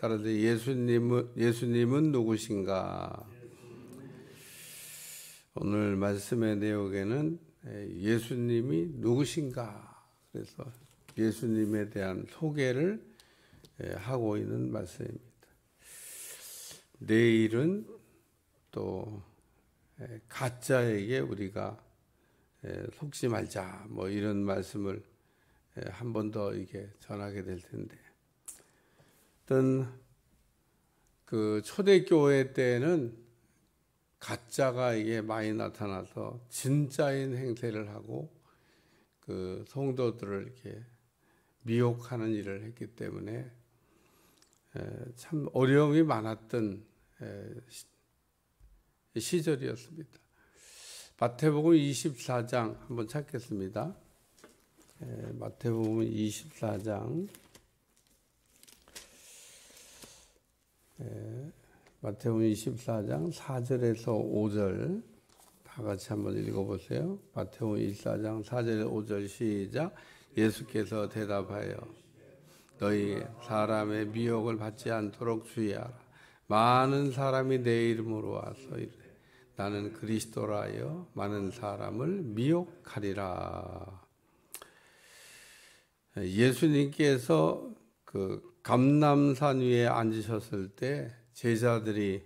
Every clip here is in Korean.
따라서 예수님은 누구신가? 오늘 말씀의 내용에는 예수님이 누구신가? 그래서 예수님에 대한 소개를 하고 있는 말씀입니다. 내일은 또 가짜에게 우리가 속지 말자, 뭐 이런 말씀을 한 번 더 이게 전하게 될 텐데, 어떤 그 초대교회 때는 가짜가 이게 많이 나타나서 진짜인 행세를 하고 그 성도들을 이렇게 미혹하는 일을 했기 때문에 참 어려움이 많았던 시절이었습니다. 마태복음 24장 한번 찾겠습니다. 마태복음 24장 마태복음 24장 4절에서 5절 다 같이 한번 읽어보세요. 마태복음 24장 4절 5절 시작. 예수께서 대답하여 너희 사람의 미혹을 받지 않도록 주의하라. 많은 사람이 내 이름으로 와서 이르되 나는 그리스도라 하여 많은 사람을 미혹하리라. 예수님께서 그 감람산 위에 앉으셨을 때 제자들이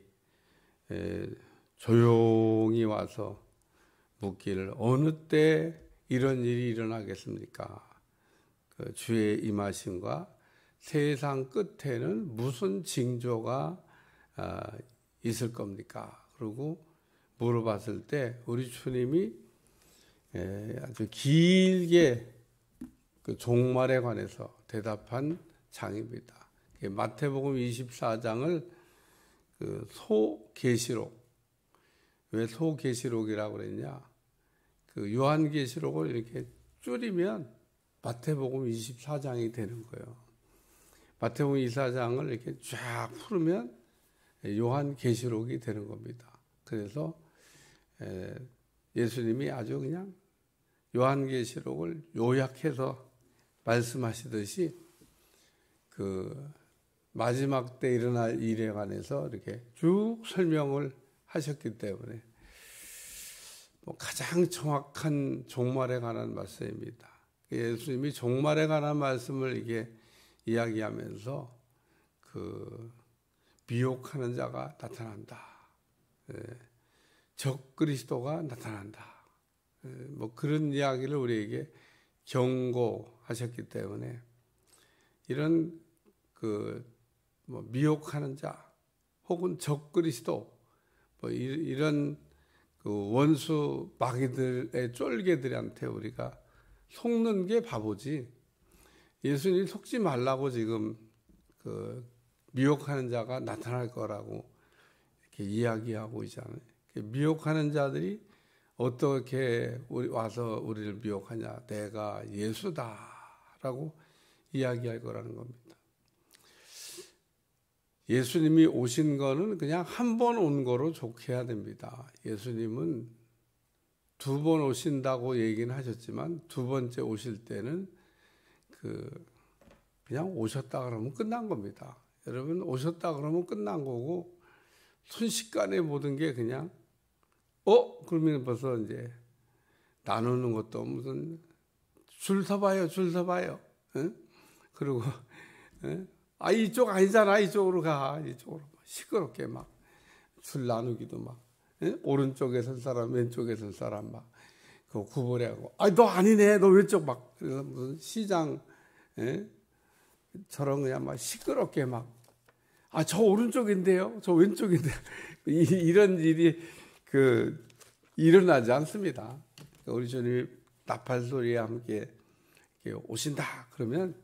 조용히 와서 묻기를 어느 때 이런 일이 일어나겠습니까? 그 주의 임하심과 세상 끝에는 무슨 징조가 있을 겁니까? 그리고 물어봤을 때 우리 주님이 아주 길게 그 종말에 관해서 대답한 장입니다. 마태복음 24장을 그 소계시록, 왜 소계시록이라고 그랬냐? 그 요한계시록을 이렇게 줄이면 마태복음 24장이 되는 거예요. 마태복음 24장을 이렇게 쫙 풀으면 요한계시록이 되는 겁니다. 그래서 예수님이 아주 그냥 요한계시록을 요약해서 말씀하시듯이 그 마지막 때 일어날 일에 관해서 이렇게 쭉 설명을 하셨기 때문에 가장 정확한 종말에 관한 말씀입니다. 예수님이 종말에 관한 말씀을 이게 이야기하면서 그 미혹하는 자가 나타난다. 적 그리스도가 나타난다. 뭐 그런 이야기를 우리에게 경고하셨기 때문에 이런 그 뭐 미혹하는 자 혹은 적 그리스도 뭐 이런 그 원수 마귀들의 쫄개들한테 우리가 속는 게 바보지. 예수님 속지 말라고 지금 그 미혹하는 자가 나타날 거라고 이렇게 이야기하고 있잖아요. 미혹하는 자들이 어떻게 와서 우리를 미혹하냐? 내가 예수다라고 이야기할 거라는 겁니다. 예수님이 오신 거는 그냥 한 번 온 거로 좋게 해야 됩니다. 예수님은 두 번 오신다고 얘기는 하셨지만 두 번째 오실 때는 그냥 오셨다 그러면 끝난 겁니다. 여러분 오셨다 그러면 끝난 거고 순식간에 모든 게 그냥 그러면 벌써 이제 나누는 것도 무슨 줄 서봐요. 응? 그리고 이쪽 아니잖아. 이쪽으로 가. 이쪽으로 시끄럽게 막 줄 나누기도 막 오른쪽에 선 사람 왼쪽에 선 사람 막 그 구분해하고 너 아니네. 너 왼쪽 막 그래서 무슨 시장 저런 그냥 막 시끄럽게 막 저 오른쪽인데요. 저 왼쪽인데요. 이런 일이 일어나지 않습니다. 우리 주님이 나팔 소리와 함께 오신다 그러면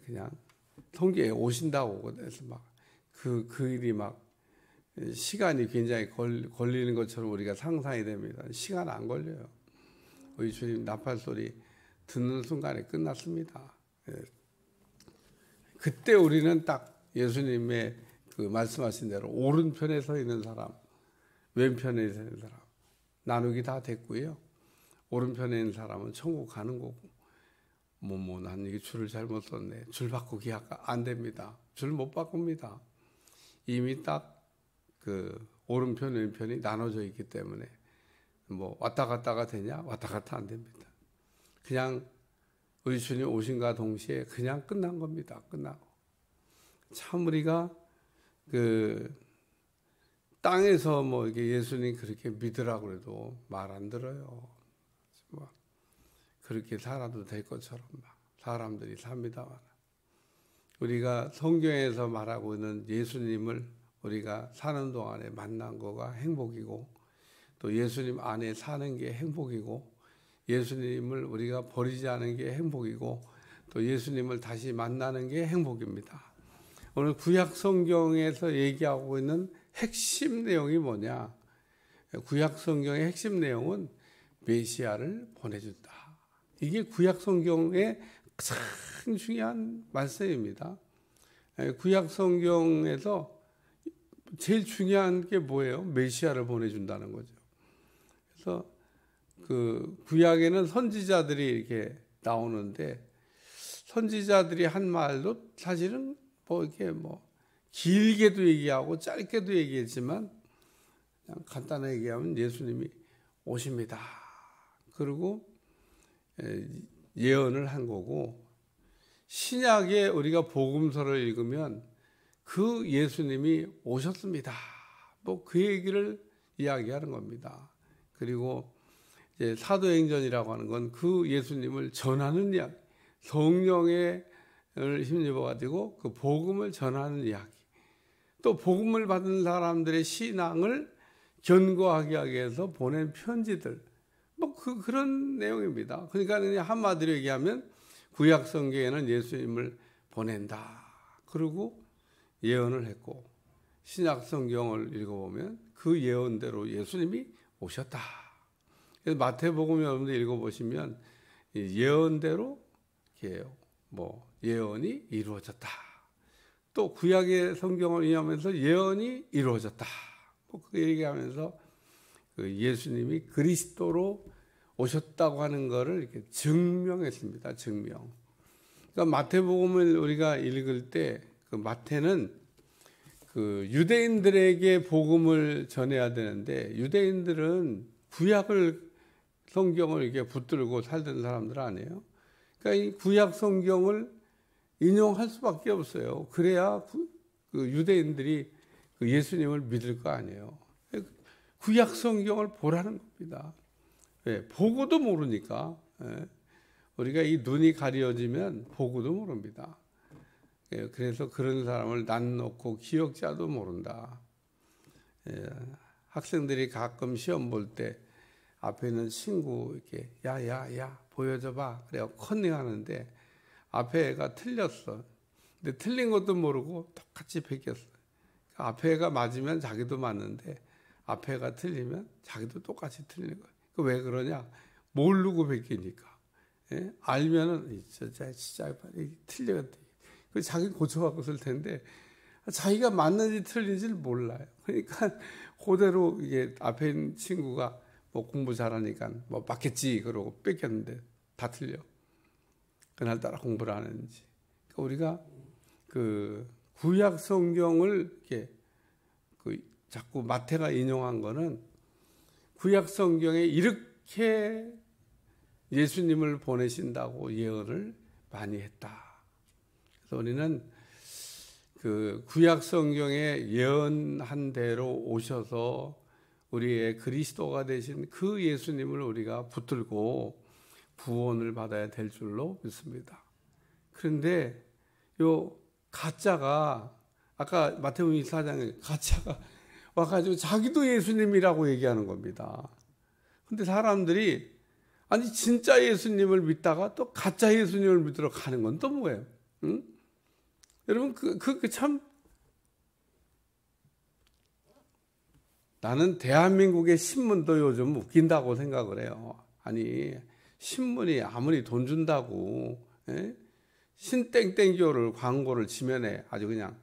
그냥 통계에 오신다고 해서 막 그 일이 막 시간이 굉장히 걸리는 것처럼 우리가 상상이 됩니다. 시간 안 걸려요. 우리 주님 나팔 소리 듣는 순간에 끝났습니다. 그때 우리는 딱 예수님의 그 말씀하신 대로 오른편에 서 있는 사람, 왼편에 서 있는 사람 나누기 다 됐고요. 오른편에 있는 사람은 천국 가는 거고 난 이게 줄을 잘못 썼네. 줄 바꾸기 안 됩니다. 줄 못 바꿉니다. 이미 딱 그 오른편 왼편이 나눠져 있기 때문에 뭐 왔다 갔다가 되냐? 왔다 갔다 안 됩니다. 그냥 우리 주님 오신과 동시에 그냥 끝난 겁니다. 끝나고. 참 우리가 그 땅에서 뭐 이게 예수님 그렇게 믿으라고 해도 말 안 들어요. 뭐 그렇게 살아도 될 것처럼 막 사람들이 삽니다만, 우리가 성경에서 말하고 있는 예수님을 우리가 사는 동안에 만난 거가 행복이고, 또 예수님 안에 사는 게 행복이고, 예수님을 우리가 버리지 않은 게 행복이고, 또 예수님을 다시 만나는 게 행복입니다. 오늘 구약 성경에서 얘기하고 있는 핵심 내용이 뭐냐? 구약 성경의 핵심 내용은 메시아를 보내준다. 이게 구약 성경의 가장 중요한 말씀입니다. 구약 성경에서 제일 중요한 게 뭐예요? 메시아를 보내준다는 거죠. 그래서 그 구약에는 선지자들이 이렇게 나오는데, 선지자들이 한 말도 사실은 뭐 이렇게 뭐 길게도 얘기하고 짧게도 얘기했지만, 그냥 간단하게 얘기하면 예수님이 오십니다. 그리고 예언을 한 거고, 신약에 우리가 복음서를 읽으면 그 예수님이 오셨습니다. 뭐 그 얘기를 이야기하는 겁니다. 그리고 이제 사도행전이라고 하는 건 그 예수님을 전하는 이야기, 성령을 힘입어 가지고 그 복음을 전하는 이야기, 또 복음을 받은 사람들의 신앙을 견고하게 하기 위해서 보낸 편지들, 뭐 그런 내용입니다. 그러니까 그냥 한마디로 얘기하면 구약 성경에는 예수님을 보낸다. 그리고 예언을 했고, 신약 성경을 읽어보면 그 예언대로 예수님이 오셨다. 그래서 마태복음 여러분들 읽어보시면 예언대로 뭐 예언이 이루어졌다. 또 구약의 성경을 인용하면서 예언이 이루어졌다. 뭐 그 얘기하면서 그 예수님이 그리스도로 오셨다고 하는 것을 이렇게 증명했습니다. 증명. 그러니까 마태복음을 우리가 읽을 때 그 마태는 그 유대인들에게 복음을 전해야 되는데, 유대인들은 구약을 성경을 이렇게 붙들고 살던 사람들 아니에요. 그러니까 이 구약 성경을 인용할 수밖에 없어요. 그래야 그 유대인들이 그 예수님을 믿을 거 아니에요. 구약 성경을 보라는 겁니다. 왜? 보고도 모르니까. 우리가 이 눈이 가려지면 보고도 모릅니다. 그래서 그런 사람을 난 놓고 기억자도 모른다. 학생들이 가끔 시험 볼 때 앞에 있는 친구 이렇게 야 보여줘봐. 그래요. 컨닝하는데 앞에 애가 틀렸어. 근데 틀린 것도 모르고 똑같이 베꼈어. 앞에 애가 맞으면 자기도 맞는데 앞에 애가 틀리면 자기도 똑같이 틀리는 거예요. 왜 그러냐? 모르고 베끼니까. 알면은 진짜 틀렸대. 그 자기 고쳐갖고 쓸 텐데 자기가 맞는지 틀린지를 몰라요. 그러니까 그대로 이게 앞에 있는 친구가 뭐 공부 잘하니까 뭐 맞겠지 그러고 뺏겼는데 다 틀려. 그날따라 공부를 안 했는지. 그러니까 우리가 그 구약 성경을 이렇게 그 자꾸 마태가 인용한 거는 구약 성경에 이렇게 예수님을 보내신다고 예언을 많이 했다. 그래서 우리는 그 구약 성경에 예언한 대로 오셔서 우리의 그리스도가 되신 그 예수님을 우리가 붙들고 구원을 받아야 될 줄로 믿습니다. 그런데 요 가짜가, 아까 마태복음 24장에 가짜가 와가지고 자기도 예수님이라고 얘기하는 겁니다. 근데 사람들이 아니 진짜 예수님을 믿다가 또 가짜 예수님을 믿으러 가는 건 또 뭐예요? 응? 여러분 참, 나는 대한민국의 신문도 요즘 웃긴다고 생각을 해요. 아니 신문이 아무리 돈 준다고 신땡땡교를 광고를 지면에 아주 그냥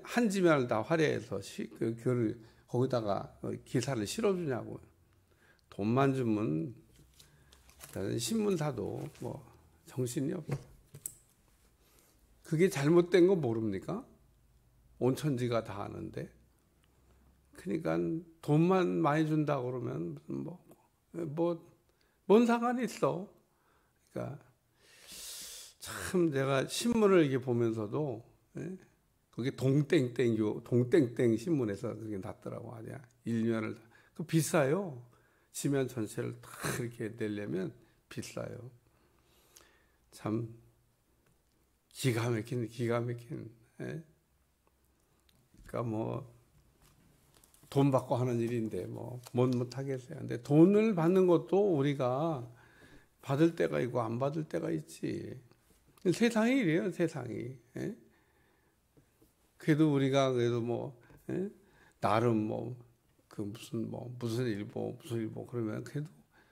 한 지면을 다 화려해서 거기다가 기사를 실어주냐고. 돈만 주면 신문사도 뭐 정신이 없어. 그게 잘못된 거 모릅니까? 온 천지가 다 아는데. 그러니까 돈만 많이 준다 그러면 뭔 상관이 있어. 그러니까 참 제가 신문을 이렇게 보면서도 그게 동땡땡 신문에서 그게 났더라고. 아니야. 일면을 그 비싸요. 지면 전체를 다 이렇게 내려면 비싸요. 참 기가 막힌. 그러니까 뭐 돈 받고 하는 일인데 뭐 못하겠어요. 근데 돈을 받는 것도 우리가 받을 때가 있고 안 받을 때가 있지. 세상이 이래요, 세상이. 그래도 우리가 뭐 나름 무슨 일보 그러면 그래도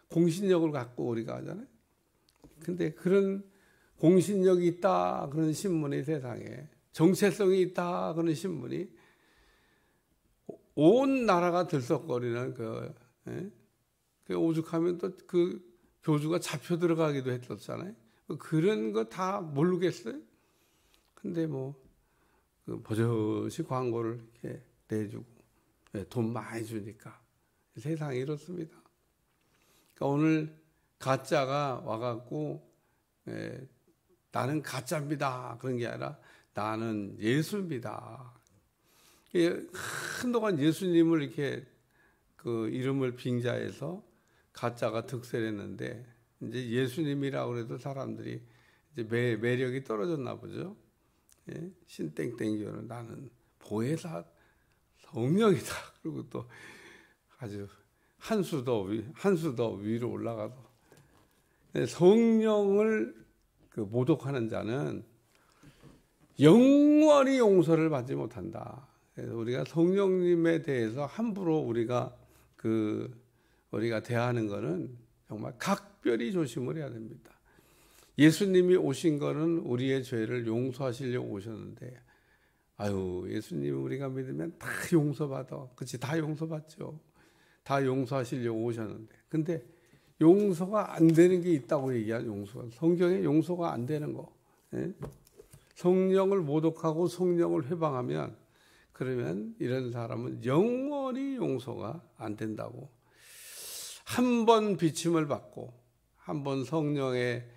공신력을 갖고 우리가 하잖아요. 근데 그런 공신력이 있다 그런 신문이 세상에, 정체성이 있다 그런 신문이 온 나라가 들썩거리는 그 오죽하면 또 그 교주가 잡혀 들어가기도 했었잖아요. 그런 거 다 모르겠어요. 근데 그 버젓이 광고를 이렇게 내주고 돈 많이 주니까 세상이 이렇습니다. 그러니까 오늘 가짜가 와갖고 나는 가짜입니다 그런 게 아니라 나는 예수입니다. 한동안 예수님을 이렇게 그 이름을 빙자해서 가짜가 득세했는데 이제 예수님이라고 해도 사람들이 이제 매력이 떨어졌나 보죠. 신땡땡교는 나는 보혜사 성령이다. 그리고 또 아주 한 수 더 위로 올라가서 성령을 모독하는 자는 영원히 용서를 받지 못한다. 그래서 우리가 성령님에 대해서 함부로 우리가 대하는 것은 정말 각별히 조심을 해야 됩니다. 예수님이 오신 것은 우리의 죄를 용서하시려고 오셨는데, 예수님 우리가 믿으면 다 용서받아. 그렇지, 다 용서받죠. 다 용서하시려고 오셨는데, 근데 용서가 안 되는 게 있다고 얘기한 용서가, 성경에 용서가 안 되는 거. 성령을 모독하고 성령을 회방하면, 그러면 이런 사람은 영원히 용서가 안 된다고. 한 번 비침을 받고 한 번 성령의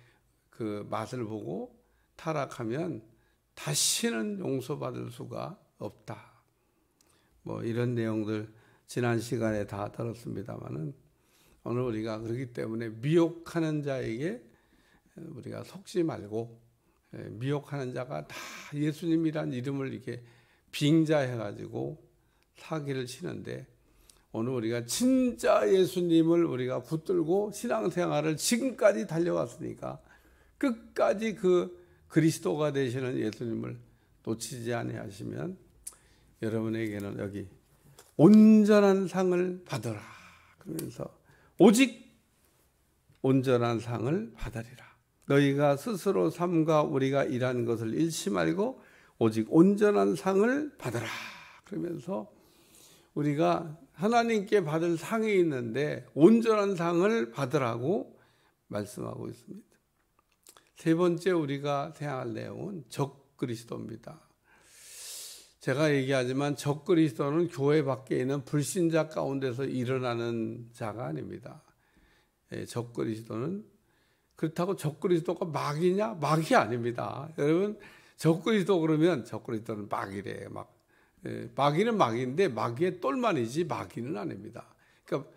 그 맛을 보고 타락하면 다시는 용서받을 수가 없다. 이런 내용들 지난 시간에 다 들었습니다만은 오늘 우리가 그렇기 때문에 미혹하는 자에게 우리가 속지 말고, 미혹하는 자가 다 예수님이란 이름을 이렇게 빙자해가지고 사기를 치는데, 오늘 우리가 진짜 예수님을 우리가 붙들고 신앙생활을 지금까지 달려왔으니까 끝까지 그 그리스도가 되시는 예수님을 놓치지 아니하시면 여러분에게는 여기 온전한 상을 받으라. 그러면서 오직 온전한 상을 받으리라. 너희가 스스로 삼가 우리가 일한 것을 잃지 말고 오직 온전한 상을 받으라. 그러면서 우리가 하나님께 받을 상이 있는데 온전한 상을 받으라고 말씀하고 있습니다. 세 번째 우리가 생각할 내용은 적그리스도입니다. 제가 얘기하지만 적그리스도는 교회 밖에 있는 불신자 가운데서 일어나는 자가 아닙니다. 적그리스도는, 그렇다고 적그리스도가 막이냐? 막이 아닙니다. 여러분, 적그리스도 그러면 적그리스도는 막이래. 마귀는 마귀인데 마귀의 똘만이지 마귀는 아닙니다. 그러니까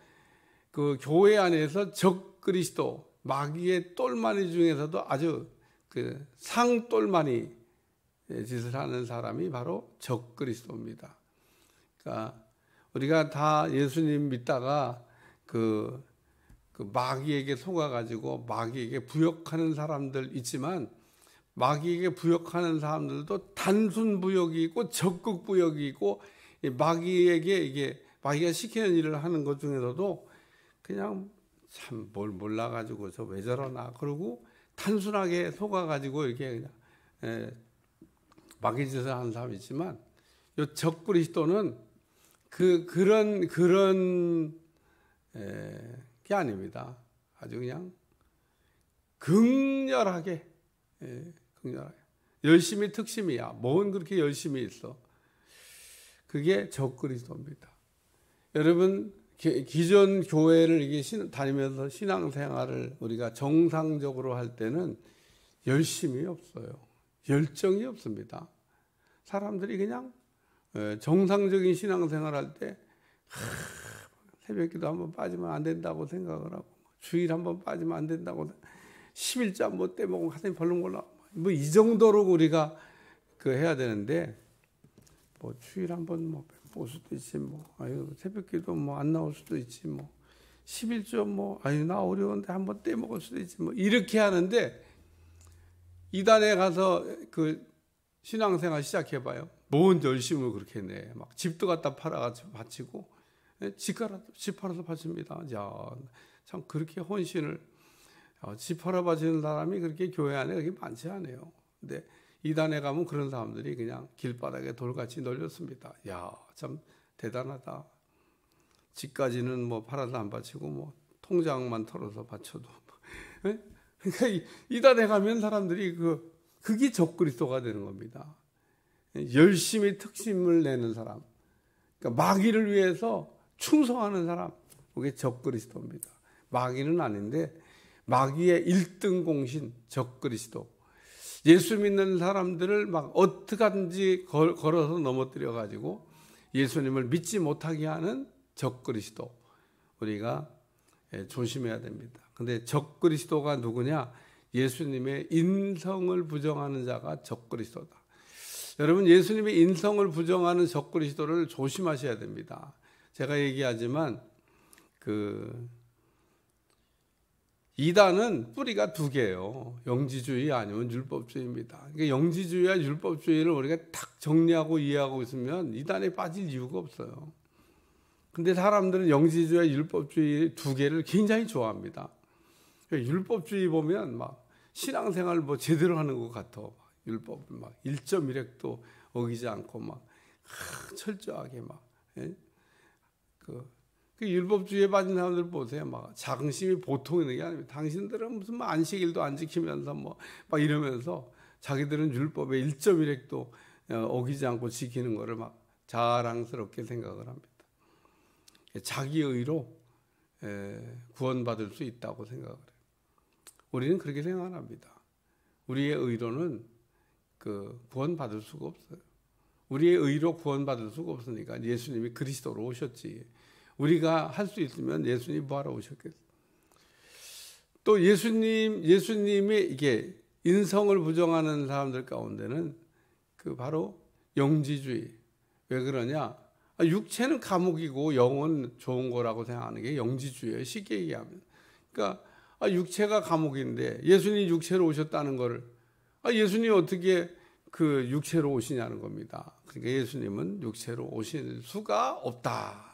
그 교회 안에서 적그리스도, 마귀의 똘만이 중에서도 아주 그 상똘만이 짓을 하는 사람이 바로 적그리스도입니다. 그러니까 우리가 다 예수님 믿다가 그 마귀에게 속아가지고 마귀에게 부역하는 사람들 있지만, 마귀에게 부역하는 사람들도 단순 부역이 있고 적극 부역이 있고, 마귀에게 마귀가 시키는 일을 하는 것 중에서도 그냥 참 뭘 몰라가지고 저 왜 저러나 그러고 단순하게 속아가지고 이렇게 그냥 마귀 짓을 하는 사람이 있지만, 이 적그리스도는 그런 게 아닙니다. 아주 그냥 극렬하게, 극렬하게. 열심히 특심이야. 뭔 그렇게 열심히 있어. 그게 적그리스도입니다. 여러분, 기존 교회를 다니면서 신앙생활을 우리가 정상적으로 할 때는 열심이 없어요. 열정이 없습니다. 사람들이 그냥 정상적인 신앙생활 할 때 새벽기도 한번 빠지면 안 된다고 생각을 하고, 주일 한번 빠지면 안 된다고, 11조 한번 떼먹으면 하여튼 벌렁벌렁, 뭐 이 정도로 우리가 해야 되는데, 뭐 주일 한번 뭐 올 수도 있지, 뭐 아유 새벽기도 뭐 안 나올 수도 있지, 뭐 11조 뭐 아유 나 어려운데 한번 떼먹을 수도 있지, 뭐 이렇게 하는데, 이단에 가서 신앙생활 시작해봐요. 뭔 열심을 그렇게 내. 막 집도 갖다 팔아가지고 바치고, 집 팔아서 바칩니다. 야, 참 그렇게 헌신을, 집 팔아 바치는 사람이 그렇게 교회 안에 그렇게 많지 않아요. 근데 이단에 가면 그런 사람들이 그냥 길바닥에 돌같이 널렸습니다. 야, 참 대단하다. 집까지는 뭐 팔아서 안 바치고 뭐 통장만 털어서 바쳐도. 그러니까 이단에 가면 사람들이 그게 적그리스도가 되는 겁니다. 열심히 특심을 내는 사람, 그러니까 마귀를 위해서 충성하는 사람, 그게 적그리스도입니다. 마귀는 아닌데 마귀의 1등 공신 적그리스도. 예수 믿는 사람들을 막 어떻게 하든지 걸어서 넘어뜨려 가지고 예수님을 믿지 못하게 하는 적그리스도, 우리가 조심해야 됩니다. 근데 적그리스도가 누구냐? 예수님의 인성을 부정하는 자가 적그리스도다. 여러분, 예수님의 인성을 부정하는 적그리스도를 조심하셔야 됩니다. 제가 얘기하지만 이단은 뿌리가 두 개예요. 영지주의 아니면 율법주의입니다. 그러니까 영지주의와 율법주의를 우리가 딱 정리하고 이해하고 있으면 이단에 빠질 이유가 없어요. 근데 사람들은 영지주의와 율법주의 두 개를 굉장히 좋아합니다. 율법주의 보면 막 신앙생활 뭐 제대로 하는 것 같아. 율법 막 1.1획도 어기지 않고 막 철저하게 막. 그 율법주의에 빠진 사람들 보세요. 막 자긍심이 보통 있는 게 아닙니다. 당신들은 무슨 뭐 안식일도 안 지키면서 뭐 막 이러면서 자기들은 율법의 1.1획도 어기지 않고 지키는 거를 막 자랑스럽게 생각을 합니다. 자기 의로 구원받을 수 있다고 생각을 해요. 우리는 그렇게 생각합니다. 우리의 의로는 구원받을 수가 없어요. 우리의 의로 구원받을 수가 없으니까 예수님이 그리스도로 오셨지. 우리가 할 수 있으면 예수님이 뭐하러 오셨겠어요? 또 예수님의 이게 인성을 부정하는 사람들 가운데는 바로 영지주의. 왜 그러냐? 육체는 감옥이고 영은 좋은 거라고 생각하는 게 영지주의예요. 쉽게 얘기하면. 그러니까 육체가 감옥인데 예수님이 육체로 오셨다는 거를 예수님이 어떻게 육체로 오시냐는 겁니다. 그러니까 예수님은 육체로 오실 수가 없다.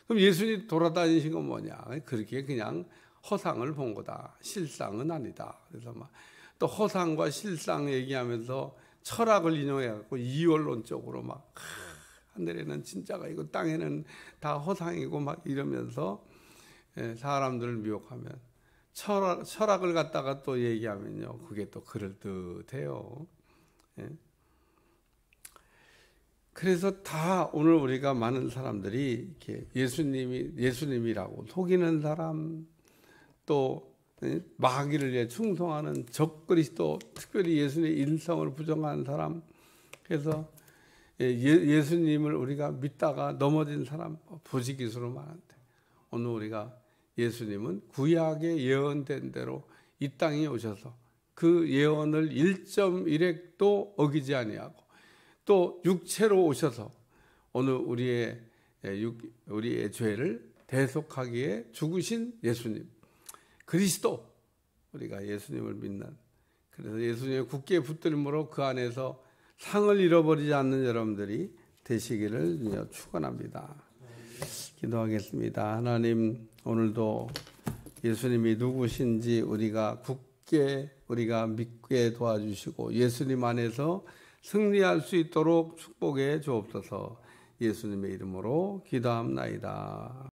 그럼 예수님이 돌아다니신 건 뭐냐? 그렇게 그냥 허상을 본 거다. 실상은 아니다. 그래서 또 허상과 실상 얘기하면서 철학을 인용해갖고 이원론적으로 하늘에는 진짜가 있고 땅에는 다 허상이고 막 이러면서 사람들을 미혹하면, 철학을 갖다가 또 얘기하면요, 그게 또 그럴듯해요. 그래서 다 오늘 우리가 많은 사람들이 이렇게 예수님이라고 속이는 사람, 또 마귀를 위해 충성하는 적그리스도, 특별히 예수님의 인성을 부정하는 사람, 그래서 예수님을 우리가 믿다가 넘어진 사람 부지기수로 말한대. 오늘 우리가 예수님은 구약에 예언된 대로 이 땅에 오셔서 그 예언을 1.1획도 어기지 아니하고 또 육체로 오셔서 오늘 우리의 죄를 대속하기에 죽으신 예수님, 그리스도, 우리가 예수님을 믿는, 그래서 예수님의 굳게 붙들림으로 그 안에서 상을 잃어버리지 않는 여러분들이 되시기를 축원합니다. 기도하겠습니다. 하나님, 오늘도 예수님이 누구신지 우리가 굳게 우리가 믿게 도와주시고 예수님 안에서 승리할 수 있도록 축복해 주옵소서. 예수님의 이름으로 기도합나이다.